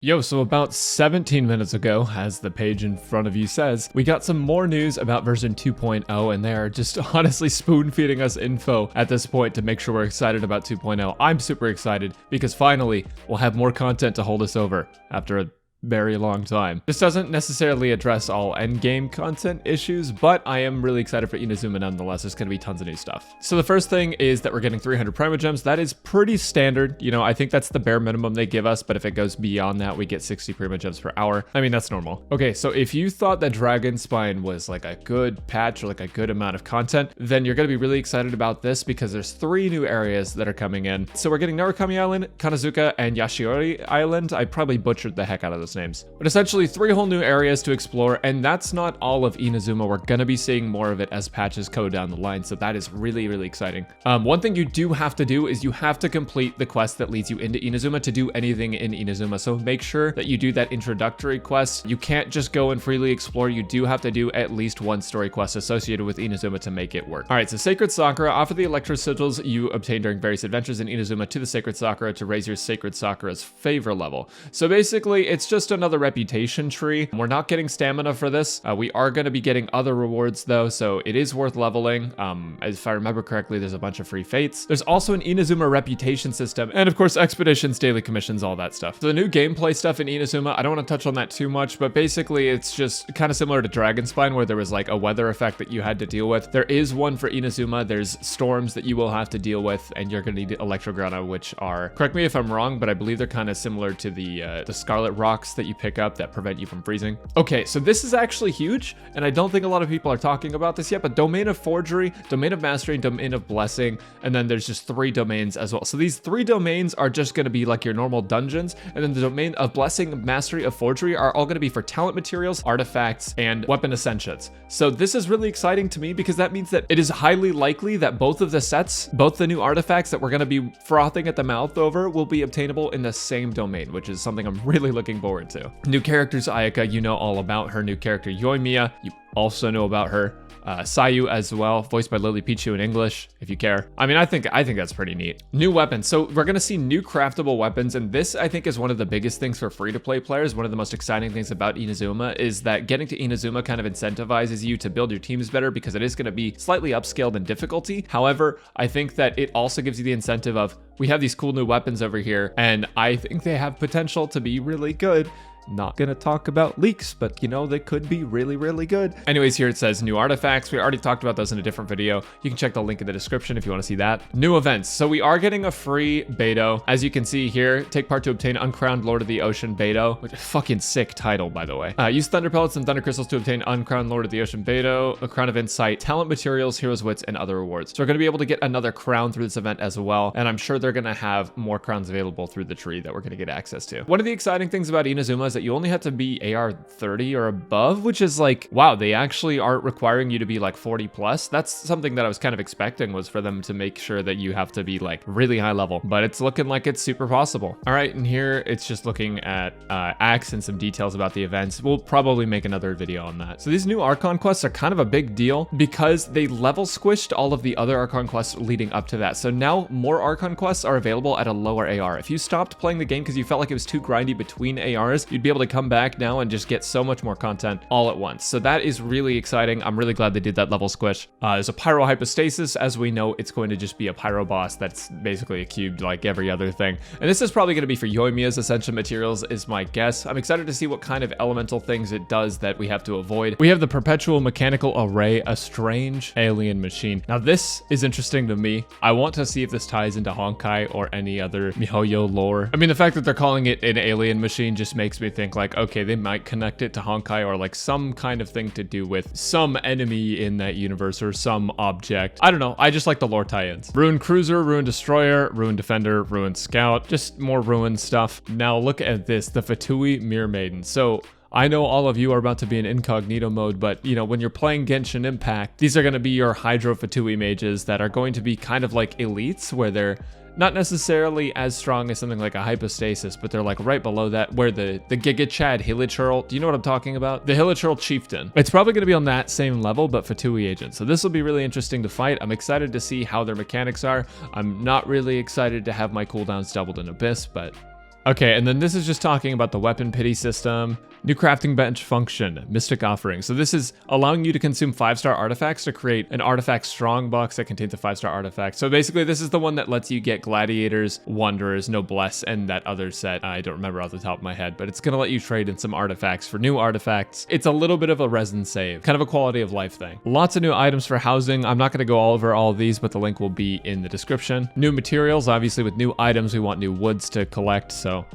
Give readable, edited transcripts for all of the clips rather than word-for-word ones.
Yo, so about 17 minutes ago, as the page in front of you says, we got some more news about version 2.0, and they are just honestly spoon-feeding us info at this point to make sure we're excited about 2.0. I'm super excited because finally, we'll have more content to hold us over after a very long time. This doesn't necessarily address all endgame content issues, but I am really excited for Inazuma nonetheless. There's gonna be tons of new stuff. So the first thing is that we're getting 300 Primogems. That is pretty standard. You know, I think that's the bare minimum they give us, but if it goes beyond that, we get 60 Primogems per hour. I mean, that's normal. Okay, so if you thought that Dragon Spine was like a good patch or like a good amount of content, then you're gonna be really excited about this because there's 3 new areas that are coming in. So we're getting Narukami Island, Kanazuka, and Yashiori Island. I probably butchered the heck out of those names. But essentially 3 whole new areas to explore, and that's not all of Inazuma. We're gonna be seeing more of it as patches go down the line, so that is really, really exciting. One thing you do have to do is you have to complete the quest that leads you into Inazuma to do anything in Inazuma, so make sure that you do that introductory quest. You can't just go and freely explore. You do have to do at least 1 story quest associated with Inazuma to make it work. Alright, so Sacred Sakura, offer the Electro Sigils you obtain during various adventures in Inazuma to the Sacred Sakura to raise your Sacred Sakura's favor level. So basically, it's just another reputation tree. We're not getting stamina for this. We are going to be getting other rewards though, so it is worth leveling. If I remember correctly, there's a bunch of free fates. There's also an Inazuma reputation system, and of course expeditions, daily commissions, all that stuff. So the new gameplay stuff in Inazuma, I don't want to touch on that too much, but basically it's just kind of similar to Dragon Spine where there was like a weather effect that you had to deal with. There is one for Inazuma. There's storms that you will have to deal with, and you're going to need Electrograna, which are, correct me if I'm wrong, but I believe they're kind of similar to the Scarlet Rocks that you pick up that prevent you from freezing. Okay, so this is actually huge, and I don't think a lot of people are talking about this yet, but Domain of Forgery, Domain of Mastery, and Domain of Blessing, and then there's just 3 domains as well. So these 3 domains are just going to be like your normal dungeons, and then the Domain of Blessing, Mastery of Forgery are all going to be for talent materials, artifacts, and weapon ascensions. So this is really exciting to me because that means that it is highly likely that both of the sets, both the new artifacts that we're going to be frothing at the mouth over, will be obtainable in the same domain, which is something I'm really looking forward to. New Characters Aika, you know all about her. New character Yoimiya, you also know about her. Sayu as well, voiced by Lily Pichu in English, if you care. I mean, I think that's pretty neat. New weapons. So we're gonna see new craftable weapons, and this I think is one of the biggest things for free-to-play players. One of the most exciting things about Inazuma is that getting to Inazuma kind of incentivizes you to build your teams better because it is gonna be slightly upscaled in difficulty. However, I think that it also gives you the incentive of, we have these cool new weapons over here, and I think they have potential to be really good. Not gonna talk about leaks, but you know, they could be really, really good. Anyways, here it says new artifacts. We already talked about those in a different video. You can check the link in the description if you want to see that. New events. So we are getting a free Beto. As you can see here, take part to obtain Uncrowned Lord of the Ocean Beto, which is a fucking sick title, by the way. Use Thunder Pellets and Thunder Crystals to obtain Uncrowned Lord of the Ocean Beto, a Crown of Insight, Talent Materials, Heroes Wits, and other rewards. So we're gonna be able to get another crown through this event as well, and I'm sure they're gonna have more crowns available through the tree that we're gonna get access to. One of the exciting things about Inazuma is that you only have to be AR 30 or above, which is like, wow, they actually aren't requiring you to be like 40 plus. That's something that I was kind of expecting, was for them to make sure that you have to be like really high level, but it's looking like it's super possible. All right, and here it's just looking at acts and some details about the events. We'll probably make another video on that. So these new Archon Quests are kind of a big deal because they level squished all of the other Archon Quests leading up to that. So now more Archon Quests are available at a lower AR. If you stopped playing the game because you felt like it was too grindy between ARs, you'd be able to come back now and just get so much more content all at once. So that is really exciting. I'm really glad they did that level squish. There's a Pyro Hypostasis. As we know, it's going to just be a Pyro boss that's basically a cube like every other thing. And this is probably going to be for Yoimiya's Ascension Materials is my guess. I'm excited to see what kind of elemental things it does that we have to avoid. We have the Perpetual Mechanical Array, a strange alien machine. Now this is interesting to me. I want to see if this ties into Honkai or any other MiHoYo lore. I mean, the fact that they're calling it an alien machine just makes me think like, okay, they might connect it to Honkai or like some kind of thing to do with some enemy in that universe or some object. I don't know. I just like the lore tie-ins. Ruined Cruiser, Ruined Destroyer, Ruined Defender, Ruined Scout, just more ruined stuff. Now look at this, the Fatui Mirror Maiden. So I know all of you are about to be in incognito mode, but you know, when you're playing Genshin Impact, these are going to be your Hydro Fatui mages that are going to be kind of like elites, where they're not necessarily as strong as something like a Hypostasis, but they're like right below that, where the Giga Chad Hilichurl, do you know what I'm talking about? The Hilichurl Chieftain. It's probably going to be on that same level, but Fatui agent. So this will be really interesting to fight. I'm excited to see how their mechanics are. I'm not really excited to have my cooldowns doubled in Abyss, but Okay, and then this is just talking about the weapon pity system, new crafting bench function, Mystic Offering. So this is allowing you to consume 5-star artifacts to create an artifact strong box that contains a 5-star artifact. So basically this is the one that lets you get Gladiators, Wanderers, Noblesse, and that other set. I don't remember off the top of my head, but it's gonna let you trade in some artifacts for new artifacts. It's a little bit of a resin save, kind of a quality of life thing. Lots of new items for housing. I'm not gonna go all over all of these, but the link will be in the description. New materials, obviously with new items, we want new woods to collect,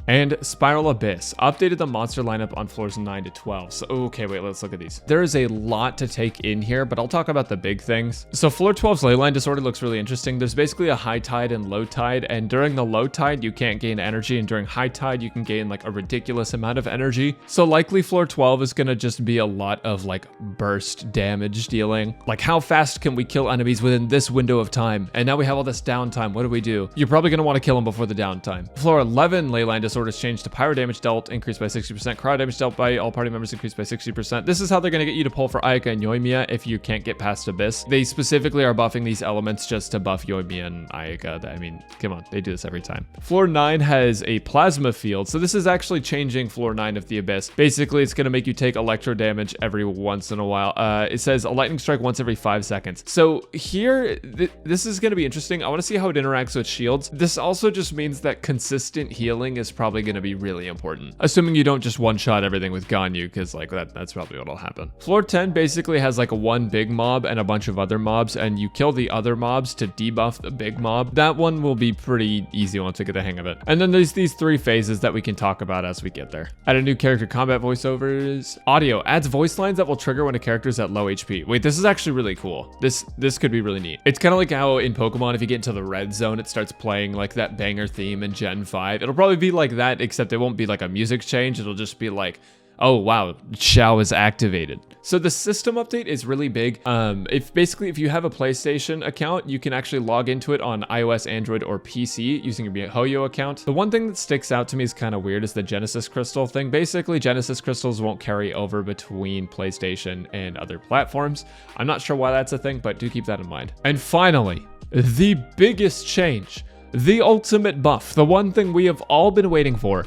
and Spiral Abyss updated the monster lineup on floors 9 to 12. So, okay, wait, let's look at these. There is a lot to take in here, but I'll talk about the big things. So floor 12's Leyline Disorder looks really interesting. There's basically a high tide and low tide, and during the low tide, you can't gain energy, and during high tide, you can gain like a ridiculous amount of energy. So likely floor 12 is gonna just be a lot of like burst damage dealing. Like how fast can we kill enemies within this window of time? And now we have all this downtime. What do we do? You're probably gonna want to kill them before the downtime. Floor 11, Leyline Disorder is changed to pyro damage dealt increased by 60%, cryo damage dealt by all party members increased by 60%. This is how they're going to get you to pull for Aika and Yoimiya if you can't get past Abyss. They specifically are buffing these elements just to buff Yoimiya and Aika. I mean, come on, they do this every time. Floor 9 has a plasma field, so this is actually changing floor 9 of the Abyss. Basically, it's going to make you take electro damage every once in a while. It says a lightning strike once every 5 seconds. So here, this is going to be interesting. I want to see how it interacts with shields. This also just means that consistent healing is probably going to be really important, assuming you don't just one-shot everything with Ganyu, because like that's probably what'll happen. Floor 10 basically has like one big mob and a bunch of other mobs, and you kill the other mobs to debuff the big mob. That one will be pretty easy once we get the hang of it. And then there's these 3 phases that we can talk about as we get there. Add a new character combat voiceovers. Audio adds voice lines that will trigger when a character is at low HP. Wait, this is actually really cool. This could be really neat. It's kind of like how in Pokemon, if you get into the red zone, it starts playing like that banger theme in Gen 5. It'll probably be like that, except it won't be like a music change. It'll just be like, oh wow, Xiao is activated. So the system update is really big. If you have a PlayStation account, you can actually log into it on iOS, Android, or PC using your miHoYo account. The one thing that sticks out to me is kind of weird is the Genesis Crystal thing. Basically, Genesis Crystals won't carry over between PlayStation and other platforms. I'm not sure why that's a thing, but do keep that in mind. And finally, the biggest change, the ultimate buff, the one thing we have all been waiting for,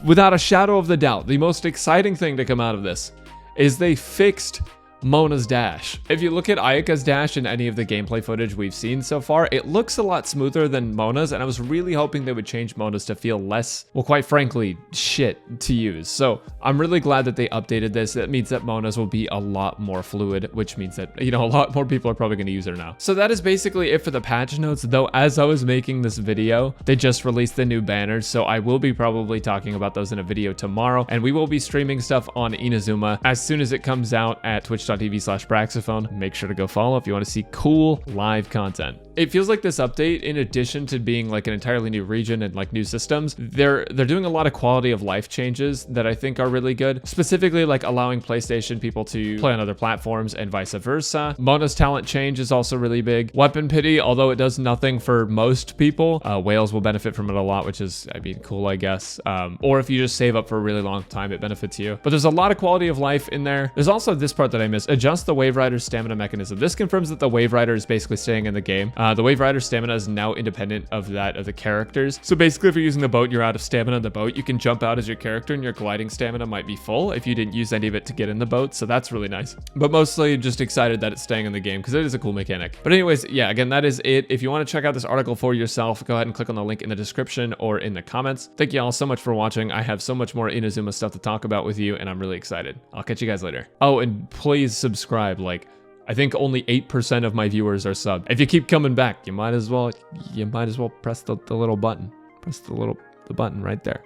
without a shadow of the doubt, the most exciting thing to come out of this is they fixed Mona's dash. If you look at Ayaka's dash in any of the gameplay footage we've seen so far, it looks a lot smoother than Mona's, and I was really hoping they would change Mona's to feel less, well, quite frankly, shit to use. So I'm really glad that they updated this. That means that Mona's will be a lot more fluid, which means that, you know, a lot more people are probably going to use her now. So that is basically it for the patch notes, though as I was making this video, they just released the new banners, so I will be probably talking about those in a video tomorrow, and we will be streaming stuff on Inazuma as soon as it comes out at twitch.tv/Braxophone. Make sure to go follow if you want to see cool live content. It feels like this update, in addition to being like an entirely new region and like new systems, they're doing a lot of quality of life changes that I think are really good. Specifically, like allowing PlayStation people to play on other platforms and vice versa. Mona's talent change is also really big. Weapon pity, although it does nothing for most people, whales will benefit from it a lot, which is, I mean, cool, I guess. Or if you just save up for a really long time, it benefits you. But there's a lot of quality of life in there. There's also this part that I missed. Adjust the Waverider's stamina mechanism. This confirms that the Waverider is basically staying in the game. The Waverider's stamina is now independent of that of the characters. So basically, if you're using the boat and you're out of stamina in the boat, you can jump out as your character and your gliding stamina might be full if you didn't use any of it to get in the boat. So that's really nice. But mostly just excited that it's staying in the game because it is a cool mechanic. But anyways, yeah, again, that is it. If you want to check out this article for yourself, go ahead and click on the link in the description or in the comments. Thank you all so much for watching. I have so much more Inazuma stuff to talk about with you, and I'm really excited. I'll catch you guys later. Oh, and please subscribe. Like, I think only 8% of my viewers are subbed. If you keep coming back, you might as well press the little button. Press the button right there.